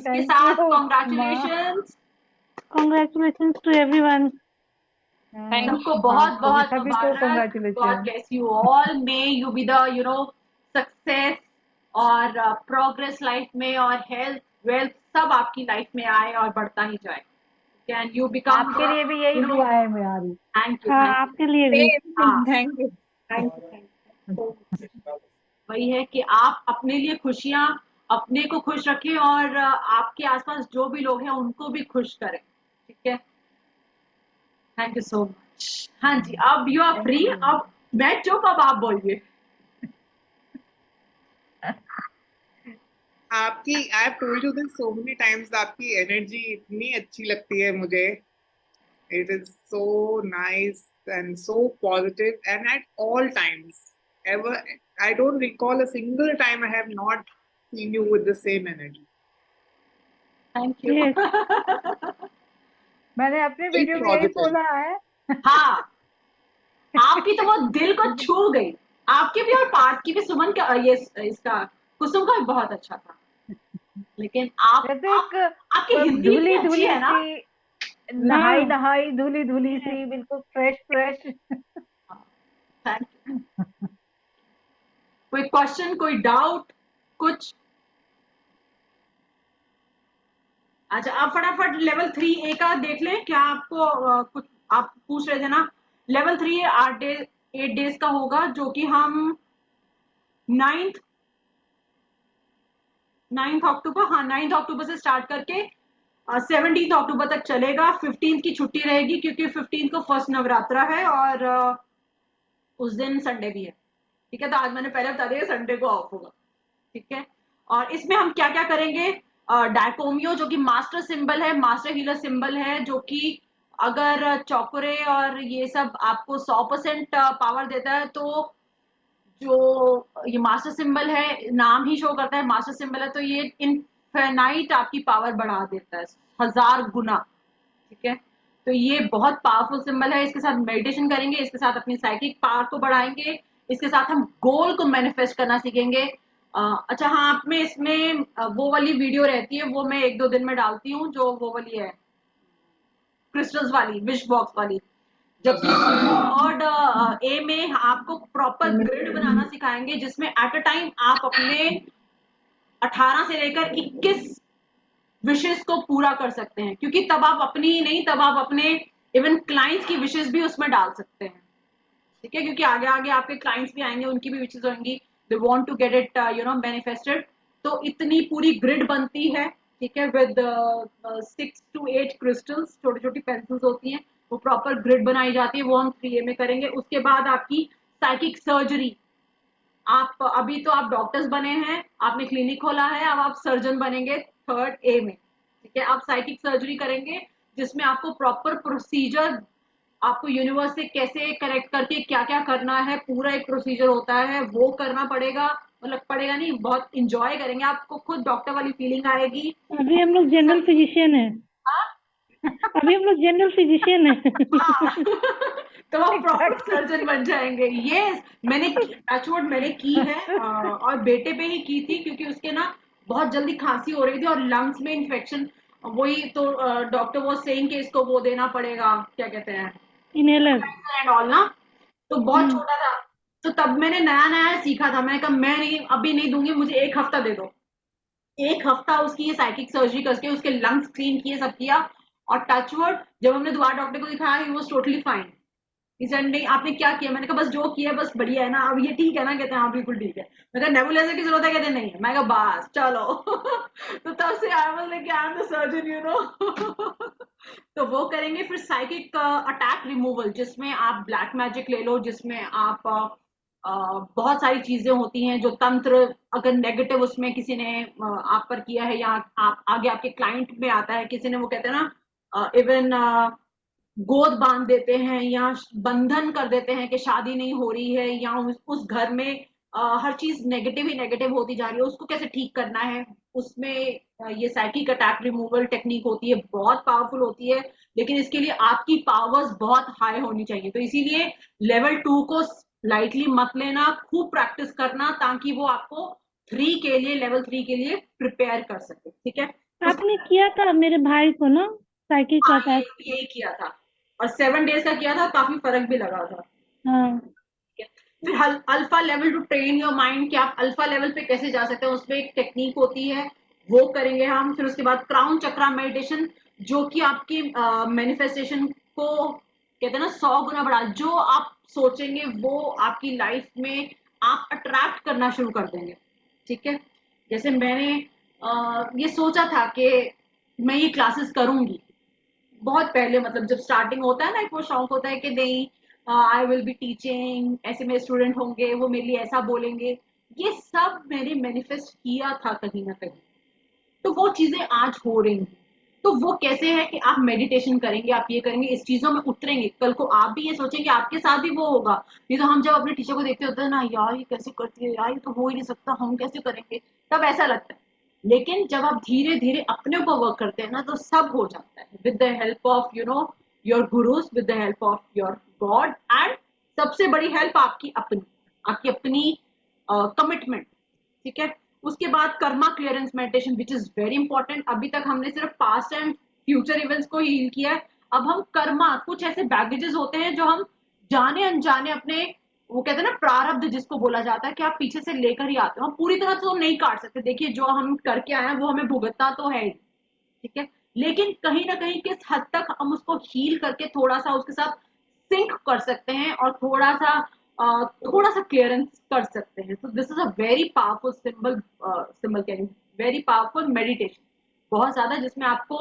इसके थैंक साथ यू माँ। Congratulations Congratulations to everyone. हाँ, सबको हाँ, बहुत बहुत सभी को मुबारक। God congratulation. bless you all. May you be the success और प्रोग्रेस लाइफ में और हेल्थ वेल्थ सब आपकी लाइफ में आए और बढ़ता ही जाए। कैन यू बिकम आपके द लिए भी यही दुआ है मेरी। थैंक यू हाँ, थैंक यू आपके लिए भी। हाँ thank you. Thank you thank you. वही है कि आप अपने लिए खुशियां अपने को खुश रखें और आपके आसपास जो भी लोग हैं उनको भी खुश करें। ठीक है, थैंक यू सो मच। हाँ जी, अब you are thank free. You. अब मैं चुप, अब आप बोलिए। आपकी I have told you this so many times, आपकी एनर्जी इतनी अच्छी लगती है मुझे। It is so nice and so positive and at all times ever. I don't recall a single time I have not seen you with the same energy. Thank you. Yes. मैंने अपने very video में यही positive. बोला है। हाँ, आपकी तो वो दिल को छू गई। आपकी भी और पार्थ की भी, सुमन का ये इसका कुसुम का भी बहुत अच्छा था। लेकिन जैसे एक आपकी हिंदी इतनी धुली अच्छी धुली है ना। सी, नहाई हाँ। नहाई धुली धुली सी, बिल्कुल फ्रेश फ्रेश। Thank you. कोई क्वेश्चन, कोई डाउट, कुछ? अच्छा, आप फटाफट लेवल 3A का देख लें। क्या आपको कुछ आप पूछ रहे थे ना? लेवल 3 8 डेज का होगा, जो कि हम 9 अक्टूबर, हाँ 9 अक्टूबर से स्टार्ट करके 17 अक्टूबर तक चलेगा। 15 की छुट्टी रहेगी क्योंकि 15 को फर्स्ट नवरात्रा है और उस दिन संडे भी है। ठीक है, तो आज मैंने पहले बता दिया संडे को ऑफ होगा। ठीक है, और इसमें हम क्या क्या करेंगे? डायकोमियो जो कि मास्टर सिंबल है, मास्टर हीलर सिंबल है, जो कि अगर चौकरे और ये सब आपको 100% पावर देता है, तो जो ये मास्टर सिंबल है, नाम ही शो करता है मास्टर सिंबल है, तो ये इनफिनाइट आपकी पावर बढ़ा देता है 1000 गुना। ठीक है, तो ये बहुत पावरफुल सिंबल है। इसके साथ मेडिटेशन करेंगे, इसके साथ अपनी साइकिक पावर को बढ़ाएंगे, इसके साथ हम गोल को मैनिफेस्ट करना सीखेंगे। अच्छा हाँ, आप में इसमें वो वाली वीडियो रहती है, वो मैं 1-2 दिन में डालती हूँ, जो वो वाली है क्रिस्टल्स वाली, विश बॉक्स वाली। जबकि थर्ड ए में आपको प्रॉपर ग्रिड बनाना सिखाएंगे, जिसमें एट अ टाइम आप अपने 18 से लेकर 21 विशेष को पूरा कर सकते हैं, क्योंकि तब आप अपनी ही नहीं, तब आप अपने इवन क्लाइंट्स की विशेष भी उसमें डाल सकते हैं। ठीक है, क्योंकि आगे आगे आपके क्लाइंट्स भी आएंगे, उनकी भी विशेष होंगी, they want to get it manifested. तो इतनी पूरी ग्रिड बनती है। ठीक है, विद 6 to 8 क्रिस्टल्स, छोटी छोटी पेंसिल्स होती हैं, वो प्रॉपर ग्रिड बनाई जाती है, वो हम 3A में करेंगे। उसके बाद आपकी साइकिक सर्जरी। आप अभी तो आप डॉक्टर्स बने हैं, आपने क्लिनिक खोला है, अब आप सर्जन बनेंगे 3rd A में। ठीक है, आप साइकिक सर्जरी करेंगे, जिसमें आपको प्रॉपर प्रोसीजर, आपको यूनिवर्स से कैसे करेक्ट करके क्या क्या करना है, पूरा एक प्रोसीजर होता है, वो करना पड़ेगा। मतलब पड़ेगा नहीं, बहुत इंजॉय करेंगे, आपको खुद डॉक्टर वाली फीलिंग आएगी। अभी हम लोग जनरल फिजिशियन है। हाँ अभी हम लोग जनरल फिजिशियन है। हाँ। तो आप प्रॉपर एग्जैक्टली। सर्जन बन जाएंगे। ये मैंने टचवुड मैंने की है, और बेटे पे ही की थी, क्योंकि उसके ना बहुत जल्दी खांसी हो रही थी और लंग्स में इन्फेक्शन। वही तो डॉक्टर वो सेइंग कि इसको वो देना पड़ेगा, क्या कहते हैं, इनहेलर। एंड ऑल ना। तो बहुत हम्म। छोटा था, तो तब मैंने नया नया सीखा था। मैंने कहा मैं नहीं, अभी नहीं दूंगी, मुझे 1 हफ्ता दे दो। 1 हफ्ता उसकी ये साइकिक सर्जरी करके उसके लंग्स क्लीन किए, सब किया। और टचवुड जब हमने दोबारा डॉक्टर को दिखाया, he was totally fine. Sir नहीं, आपने क्या किया? मैंने कहा बस जो किया बस बढ़िया है ना, अब ये ठीक है ना? कहते हैं हाँ बिल्कुल ठीक है। मैं कहा नेबुलाइजर की जरूरत है? कहते नहीं है। मैं कहा बस चलो। तो तब से I was like I am the surgeon, तो वो करेंगे। फिर साइकिक अटैक रिमूवल, जिसमें आप ब्लैक मैजिक ले लो, जिसमें आप बहुत सारी चीजें होती हैं, जो तंत्र अगर नेगेटिव उसमें किसी ने आप पर किया है, या आप आगे आपके क्लाइंट में आता है, किसी ने वो कहते हैं ना, इवन गोद बांध देते हैं या बंधन कर देते हैं कि शादी नहीं हो रही है, या उस घर में हर चीज नेगेटिव ही नेगेटिव होती जा रही है, उसको कैसे ठीक करना है। उसमें ये साइकिक अटैक रिमूवल टेक्निक होती है, बहुत पावरफुल होती है। लेकिन इसके लिए आपकी पावर्स बहुत हाई होनी चाहिए, तो इसीलिए लेवल 2 को लाइटली मत लेना, खूब प्रैक्टिस करना, ताकि वो आपको 3 के लिए, लेवल 3 के लिए प्रिपेयर कर सके। ठीक है, आपने किया था मेरे भाई को ना साइकिल का हाँ, अटैक। यही किया था और 7 days का किया था, काफी फर्क भी लगा था। हाँ ठीक है। फिर alpha level to train your mind कि आप अल्फा लेवल पे कैसे जा सकते हैं, उसमें एक टेक्निक होती है, वो करेंगे हम। फिर उसके बाद क्राउन चक्रा मेडिटेशन, जो कि आपकी मैनिफेस्टेशन को कहते हैं ना 100 गुना बढ़ा, जो आप सोचेंगे वो आपकी लाइफ में आप अट्रैक्ट करना शुरू कर देंगे। ठीक है। जैसे मैंने ये सोचा था कि मैं ये क्लासेस करूंगी बहुत पहले, मतलब जब स्टार्टिंग होता है ना, एक वो शौक होता है कि नहीं आई विल बी टीचिंग, ऐसे मेरे स्टूडेंट होंगे, वो मेरे लिए ऐसा बोलेंगे। ये सब मैंने मैनिफेस्ट किया था कहीं ना कहीं, तो वो चीजें आज हो रही हैं। तो वो कैसे है कि आप मेडिटेशन करेंगे, आप ये करेंगे, इस चीजों में उतरेंगे, कल को आप भी ये सोचेंगे आपके साथ भी वो होगा। नहीं तो हम जब अपने टीचर को देखते होते हैं ना, यार ये कैसे करती है, यार ये तो हो ही नहीं सकता, हम कैसे करेंगे, तब ऐसा लगता है। लेकिन जब आप धीरे धीरे अपने ऊपर वर्क करते हैं ना, तो सब हो जाता है with the help of your gurus, with the help of your god, and सबसे बड़ी हेल्प आपकी अपनी कमिटमेंट। ठीक है। उसके बाद Karma clearance meditation, which is very important. अभी तक हमने सिर्फ पास्ट एंड फ्यूचर इवेंट्स को हील किया है। अब हम कर्मा, कुछ ऐसे बैगेजेस होते हैं जो हम जाने अनजाने अपने, वो कहते हैं ना प्रारब्ध जिसको बोला जाता है, कि आप पीछे से लेकर ही आते हो। हम पूरी तरह तो नहीं काट सकते, देखिए जो हम करके आए हैं वो हमें भुगतना तो है ही। ठीक है। लेकिन कहीं ना कहीं किस हद तक हम उसको हील करके थोड़ा सा उसके साथ सिंक कर सकते हैं और थोड़ा सा क्लियरेंस कर सकते हैं। तो this is a very powerful symbol can very powerful meditation, बहुत ज्यादा, जिसमें आपको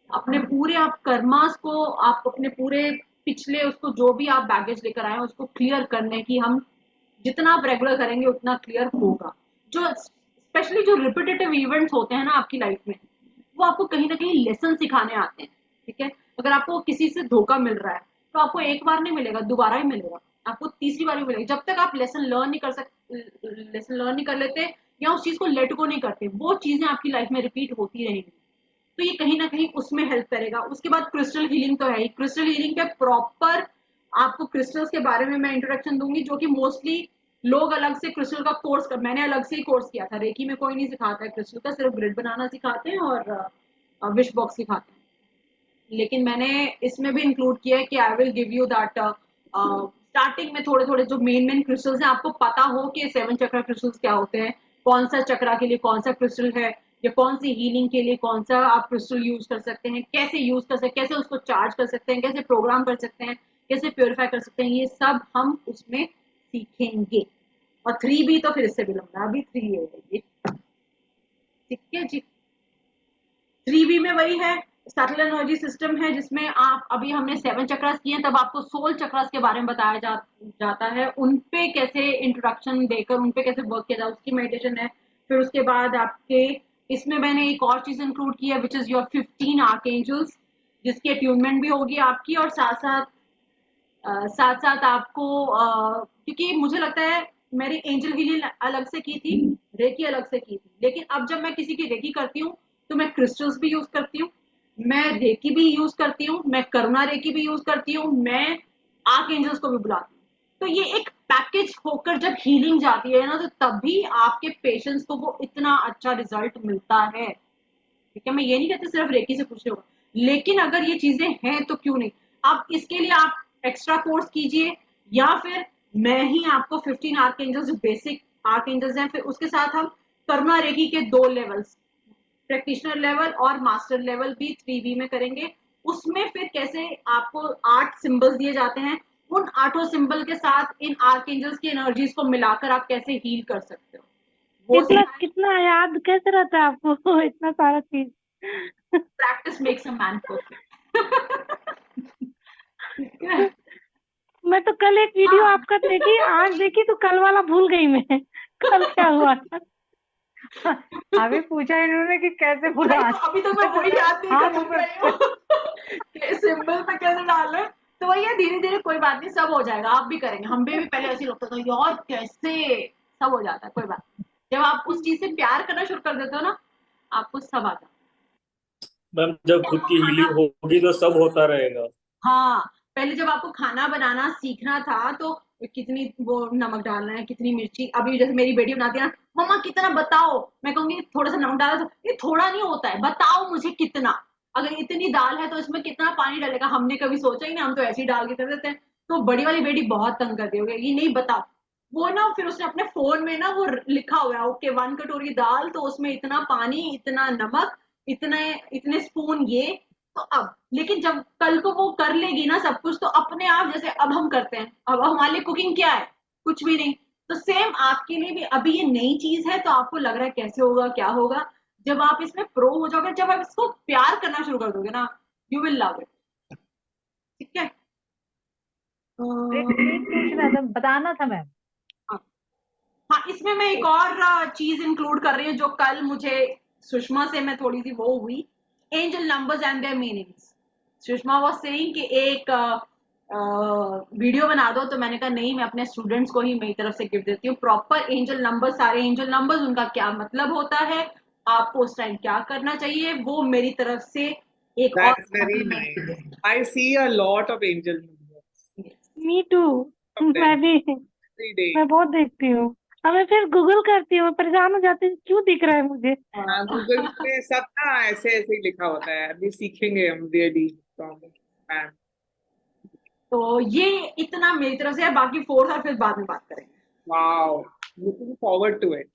अपने पूरे आप कर्मास को, आप अपने पूरे पिछले उसको जो भी आप बैगेज लेकर आए हैं उसको क्लियर करने की, हम जितना आप रेगुलर करेंगे उतना क्लियर होगा। जो स्पेशली जो रिपीटेटिव इवेंट्स होते हैं ना आपकी लाइफ में, वो आपको कहीं ना कहीं लेसन सिखाने आते हैं। ठीक है। अगर आपको किसी से धोखा मिल रहा है तो आपको एक बार नहीं मिलेगा, दोबारा ही मिलेगा, आपको तीसरी बार भी मिलेगा। जब तक आप लेसन लर्न नहीं कर लेते या उस चीज को लेट गो नहीं करते, वो चीजें आपकी लाइफ में रिपीट होती रहेंगी। तो ये कहीं ना कहीं उसमें हेल्प करेगा। उसके बाद क्रिस्टल हीलिंग तो है ही। क्रिस्टल हीलिंग पे प्रॉपर आपको क्रिस्टल्स के बारे में मैं इंट्रोडक्शन दूंगी, जो कि मोस्टली लोग अलग से क्रिस्टल का कोर्स कर, मैंने अलग से ही कोर्स किया था। रेकी में कोई नहीं सिखाता है क्रिस्टल का, सिर्फ ग्रिड बनाना सिखाते हैं और विश बॉक्स सिखाते हैं। लेकिन मैंने इसमें भी इंक्लूड किया है कि I will give you that starting में थोड़े थोड़े जो मेन मेन क्रिस्टल्स हैं, आपको पता हो कि 7 चक्र क्रिस्टल्स क्या होते हैं, कौन सा चक्रा के लिए कौन सा क्रिस्टल है, या कौन सी हीलिंग के लिए कौन सा आप क्रिस्टल यूज कर सकते हैं, कैसे यूज कर सकते हैं, कैसे उसको चार्ज कर सकते हैं, कैसे प्रोग्राम कर सकते हैं, कैसे प्योरीफाई कर सकते हैं, ये सब हम उसमें सीखेंगे। और 3B तो फिर इससे भी लंबा, अभी 3 है ये। ठीक है जी। 3B में वही है, सटल एनर्जी सिस्टम है, जिसमें आप, अभी हमने 7 चक्रास किए हैं, तब आपको 16 चक्रास के बारे में बताया जाता है, उन पे कैसे इंट्रोडक्शन देकर उन पे कैसे वर्क किया जाए, उसकी मेडिटेशन है। फिर उसके बाद आपके, इसमें मैंने एक और चीज इंक्लूड की है, विच इज योर 15 आर्कएंजल्स, जिसकी अट्यूनमेंट भी होगी आपकी, और साथ साथ आपको क्योंकि मुझे लगता है मेरी एंजल हीलिंग अलग से की थी, रेकी अलग से की थी, लेकिन अब जब मैं किसी की रेकी करती हूँ तो मैं क्रिस्टल्स भी यूज करती हूँ, मैं रेकी भी यूज करती हूँ, मैं करुणा रेकी भी यूज करती हूँ, मैं आर्क एंजल्स को भी बुलाती हूँ। तो ये एक पैकेज होकर जब हीलिंग जाती है ना, तो तभी आपके पेशेंट्स को वो इतना अच्छा रिजल्ट मिलता है। ठीक है। मैं ये नहीं कहती सिर्फ रेकी से कुछ होगा, लेकिन अगर ये चीजें हैं तो क्यों नहीं। अब इसके लिए आप एक्स्ट्रा कोर्स कीजिए, या फिर मैं ही आपको 15 आर्क एंजल्स, जो बेसिक आर्क एंजल्स हैं, फिर उसके साथ हम करुणा रेकी के 2 लेवल्स, प्रैक्टिशनर लेवल और मास्टर लेवल भी 3B में करेंगे। उसमें फिर कैसे आपको 8 सिंबल्स दिए जाते हैं, उन 8 सिंबल के साथ इन आर्क एंजल्स की एनर्जीज को मिलाकर आप कैसे हील कर सकते हो, वो इतना सिखाएंगे। कितना याद कैसे रहता है आपको इतना सारा चीज? Practice makes a man perfect. ठीक है। मैं तो कल एक वीडियो हाँ। आपका देखी, आज देखी तो कल वाला भूल गई मैं। कल क्या हुआ था? अभी पूछा इन्होंने कि कैसे वही बुला, तो, अभी तक मैं वही याद नहीं हाथ कर ऊपर रही हूँ कि सिंबल पे कैसे डालना है। तो वही है, धीरे धीरे कोई बात नहीं, सब हो जाएगा, आप भी करेंगे। हम भी पहले ऐसे ही लगता था यार कैसे, सब हो जाता है, कोई बात नहीं। जब आप उस चीज से प्यार करना शुरू कर देते हो ना, आपको सब आ जाता मैम जब है। खुद आपको की खाना, हीलिंग होगी तो सब होता रहेगा। हाँ, पहले जब आपको खाना बनाना सीखना था तो कितनी वो नमक डालना है, कितनी मिर्ची। अभी जैसे मेरी बेटी बनाती है ना, मम्मा कितना बताओ, मैं कहूंगी थोड़ा सा नमक डालो, तो ये थोड़ा नहीं होता है, बताओ मुझे कितना, अगर इतनी दाल है तो इसमें कितना पानी डालेगा, हमने कभी सोचा ही नहीं, हम तो ऐसे ही डाल के कर देते हैं। तो बड़ी वाली बेटी बहुत तंग करती होगी, ये नहीं बताओ। वो ना फिर उसने अपने फोन में ना वो लिखा हुआ है, ओके 1 कटोरी दाल तो उसमें इतना पानी, इतना नमक, इतने इतने स्पून ये। तो अब लेकिन जब कल को वो कर लेगी ना सब कुछ, तो अपने आप, जैसे अब हम करते हैं, अब हमारे लिए कुकिंग क्या है, कुछ भी नहीं। तो सेम आपके लिए भी अभी ये नई चीज है, तो आपको लग रहा है कैसे होगा, क्या होगा। जब आप इसमें प्रो हो जाओगे, जब आप इसको प्यार करना शुरू कर दोगे ना, यू विल लव इट। ठीक है। एक पूछना था, बताना था मैम। हाँ हाँ, इसमें मैं एक और चीज इंक्लूड कर रही हूँ, जो कल मुझे सुषमा से मैं थोड़ी सी वो हुई, angel numbers and there meanings. Sushma was saying कि एक वीडियो बना दो, तो मैंने कहा नहीं, मैं अपने स्टूडेंट्स को ही मेरी तरफ से गिफ्ट देती हूँ प्रॉपर एंजल नंबर, सारे एंजल नंबर्स, उनका क्या मतलब होता है, आपको उस टाइम क्या करना चाहिए, वो मेरी तरफ से एक और That's very nice. I see a lot of angel numbers me too, of मैं them भी, every day. मैं बहुत देखती हूँ। अब मैं फिर गूगल करती हूँ, परेशान हो जाती हूँ क्यों दिख रहा है मुझे। हाँ, गूगल पे सब ना ऐसे ऐसे ही लिखा होता है, अभी सीखेंगे हम रियली फ्रॉम मैम। तो ये इतना मेरी तरफ से है, बाकी फोर्थ और फिर बाद में बात करेंगे। Wow, looking forward to it.